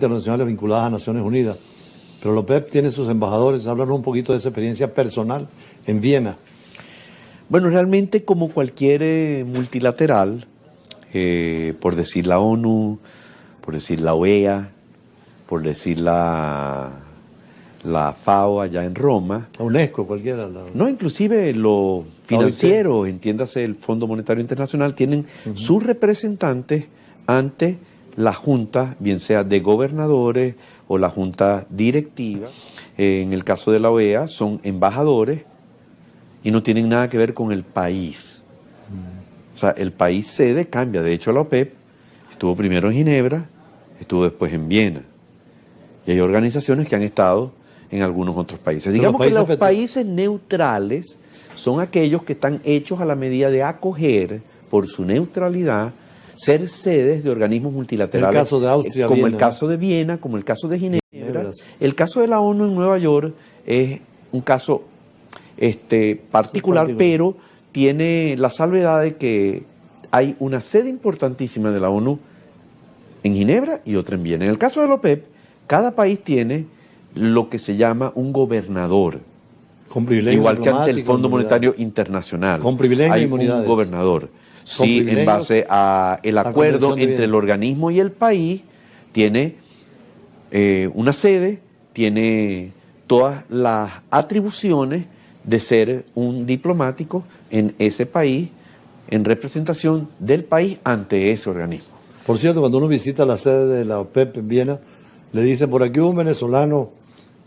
internacionales vinculadas a Naciones Unidas. Pero la OPEP tiene sus embajadores. Háblanos un poquito de esa experiencia personal en Viena. Bueno, realmente como cualquier multilateral, por decir la ONU, por decir la OEA, por decir la FAO allá en Roma. La UNESCO, cualquiera. No, inclusive lo financiero, entiéndase el Fondo Monetario Internacional, tienen sus representantes ante la junta, bien sea de gobernadores o la junta directiva. En el caso de la OEA son embajadores y no tienen nada que ver con el país. O sea, el país sede cambia. De hecho, la OPEP estuvo primero en Ginebra, estuvo después en Viena. Y hay organizaciones que han estado en algunos otros países. Digamos que los países neutrales son aquellos que están hechos a la medida de acoger, por su neutralidad, ser sedes de organismos multilaterales. El caso de Austria, como Viena, el caso de Viena, como el caso de Ginebra. El caso de la ONU en Nueva York es un caso particular, pero tiene la salvedad de que hay una sede importantísima de la ONU en Ginebra y otra en Viena. En el caso de la OPEP, cada país tiene lo que se llama un gobernador. Con privilegio, igual que ante el Fondo Monetario Internacional. Con privilegios hay y inmunidades. Un gobernador. Sí, en base a el acuerdo entre el organismo y el país, tiene una sede, tiene todas las atribuciones de ser un diplomático en ese país, en representación del país ante ese organismo. Por cierto, cuando uno visita la sede de la OPEP en Viena, le dicen, por aquí un venezolano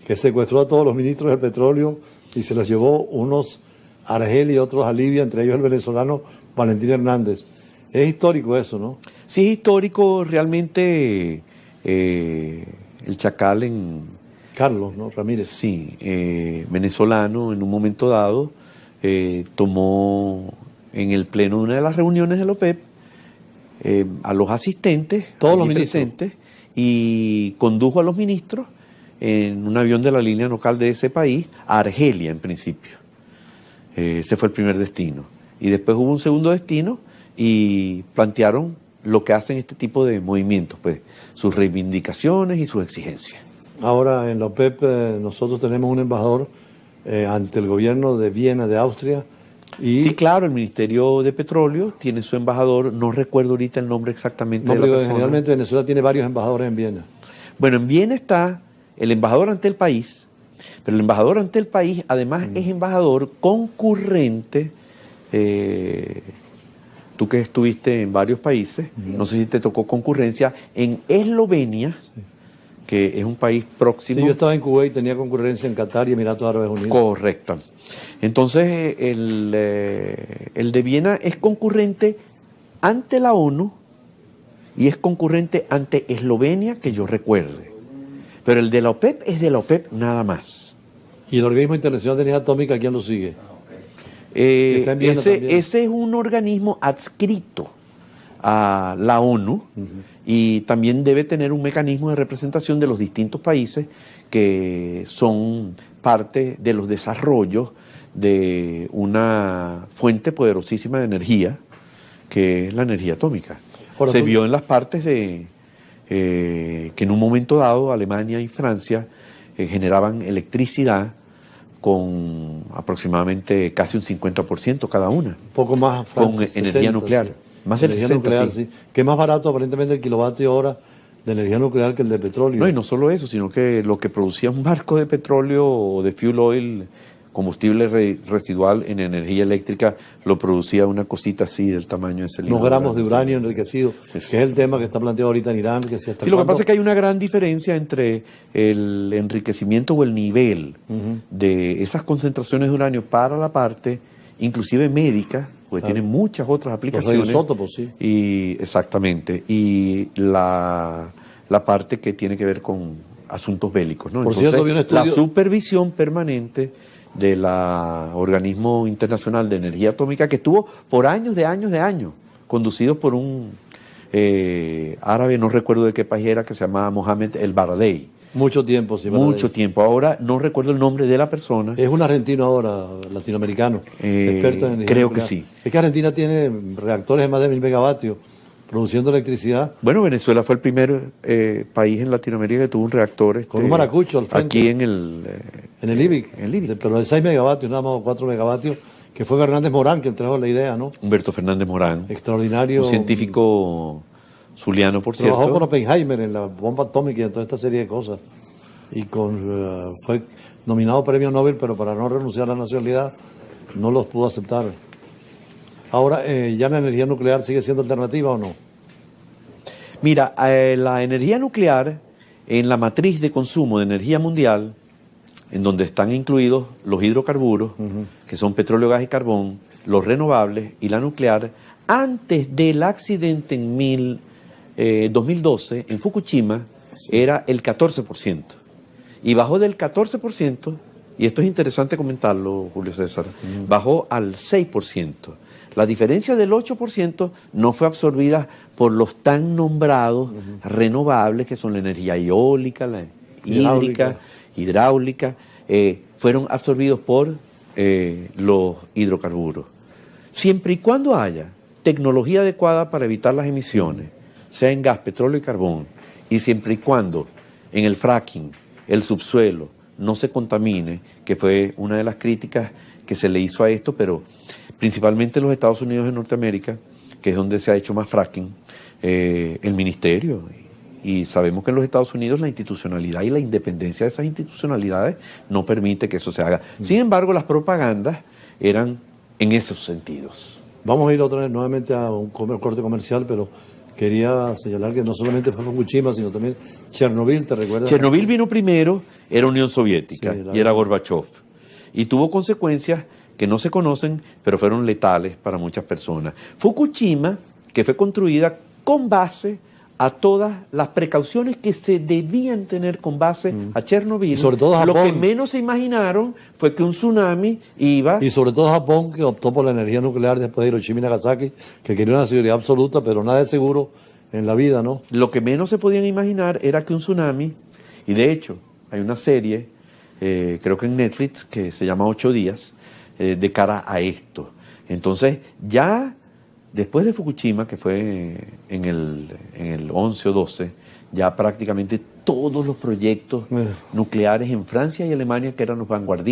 que secuestró a todos los ministros del petróleo y se los llevó unos a Argelia y otros a Libia, entre ellos el venezolano Valentín Hernández. Es histórico eso, ¿no? Sí, es histórico realmente. El Chacal Carlos, ¿no? Ramírez. Sí, venezolano, en un momento dado, tomó en el pleno de una de las reuniones de la OPEP a los asistentes, todos los presentes, y condujo a los ministros en un avión de la línea local de ese país a Argelia, en principio. Ese fue el primer destino. Y después hubo un segundo destino y plantearon lo que hacen este tipo de movimientos, pues, sus reivindicaciones y sus exigencias. Ahora en la OPEP nosotros tenemos un embajador ante el gobierno de Viena, de Austria. Sí, claro, el Ministerio de Petróleo tiene su embajador, no recuerdo ahorita el nombre exactamente de la persona. Generalmente Venezuela tiene varios embajadores en Viena. Bueno, en Viena está el embajador ante el país, pero el embajador ante el país además es embajador concurrente. Tú que estuviste en varios países, no sé si te tocó concurrencia, en Eslovenia, que es un país próximo. Sí, yo estaba en Kuwait y tenía concurrencia en Qatar y Emiratos Árabes Unidos. Correcto. Entonces, el de Viena es concurrente ante la ONU y es concurrente ante Eslovenia, que yo recuerde. Pero el de la OPEP es de la OPEP nada más. ¿Y el Organismo Internacional de Energía Atómica quién lo sigue? Ese es un organismo adscrito a la ONU y también debe tener un mecanismo de representación de los distintos países que son parte de los desarrollos de una fuente poderosísima de energía, que es la energía atómica. Ahora, se vio en las partes de que en un momento dado Alemania y Francia generaban electricidad con aproximadamente casi un 50% cada una. Un poco más, Francia, con 60, energía nuclear. Sí. Más del 60, nuclear, sí. Que es más barato aparentemente el kilovatio hora de energía nuclear que el de petróleo. No, y no solo eso, sino que lo que producía un barco de petróleo o de fuel oil, combustible residual en energía eléctrica, lo producía una cosita así del tamaño de ese libro. Unos gramos de uranio enriquecido, sí, que es el tema que está planteado ahorita en Irán. Que sí, lo que pasa es que hay una gran diferencia entre el enriquecimiento o el nivel de esas concentraciones de uranio para la parte, inclusive médica, porque tiene muchas otras aplicaciones. Los radioisótopos, sí. Y, exactamente. Y la parte que tiene que ver con asuntos bélicos, ¿no? Por Entonces, cierto, vi un estudio... la supervisión permanente del Organismo Internacional de Energía Atómica, que estuvo por años, conducido por un árabe, no recuerdo de qué país era, que se llamaba Mohamed El Baradei. Mucho tiempo, sí. Mucho tiempo. Ahora no recuerdo el nombre de la persona. Es un argentino ahora, latinoamericano, experto en energía creo nuclear. Que sí. Es que Argentina tiene reactores de más de 1000 megavatios, produciendo electricidad. Bueno, Venezuela fue el primer país en Latinoamérica que tuvo un reactor Con un maracucho al frente. aquí en el IBIC. En el IBIC. Pero de 6 megavatios, nada más 4 megavatios, que fue Fernández Morán quien trajo la idea, ¿no? Humberto Fernández Morán. Extraordinario. Un científico zuliano, por cierto. Trabajó con Oppenheimer en la bomba atómica y en toda esta serie de cosas. Y fue nominado premio Nobel, pero para no renunciar a la nacionalidad no los pudo aceptar. Ahora, ¿ya la energía nuclear sigue siendo alternativa o no? Mira, la energía nuclear en la matriz de consumo de energía mundial, en donde están incluidos los hidrocarburos, que son petróleo, gas y carbón, los renovables y la nuclear, antes del accidente en 2012 en Fukushima, era el 14%. Y bajó del 14%, y esto es interesante comentarlo, Julio César, bajó al 6%. La diferencia del 8% no fue absorbida por los tan nombrados renovables, que son la energía eólica, la hidráulica, fueron absorbidos por los hidrocarburos. Siempre y cuando haya tecnología adecuada para evitar las emisiones, sea en gas, petróleo y carbón, y siempre y cuando en el fracking, el subsuelo, no se contamine, que fue una de las críticas que se le hizo a esto, pero principalmente en los Estados Unidos de Norteamérica, que es donde se ha hecho más fracking, el ministerio. Y sabemos que en los Estados Unidos la institucionalidad y la independencia de esas institucionalidades no permite que eso se haga. Sin embargo, las propagandas eran en esos sentidos. Vamos a ir otra vez nuevamente a un corte comercial, pero quería señalar que no solamente fue Fukushima, sino también Chernobyl, ¿te recuerdas? Chernobyl vino primero, era Unión Soviética, y era Gorbachev. Y tuvo consecuencias que no se conocen, pero fueron letales para muchas personas. Fukushima, que fue construida con base a todas las precauciones que se debían tener con base a Chernobyl. Y sobre todo Japón. Lo que menos se imaginaron fue que un tsunami iba... Y sobre todo Japón, que optó por la energía nuclear después de Hiroshima y Nagasaki, que quería una seguridad absoluta, pero nada de seguro en la vida, ¿no? Lo que menos se podían imaginar era que un tsunami, y de hecho hay una serie, creo que en Netflix, que se llama 8 días, de cara a esto. Entonces, ya después de Fukushima, que fue en el 11 o 12, ya prácticamente todos los proyectos nucleares en Francia y Alemania, que eran los vanguardistas,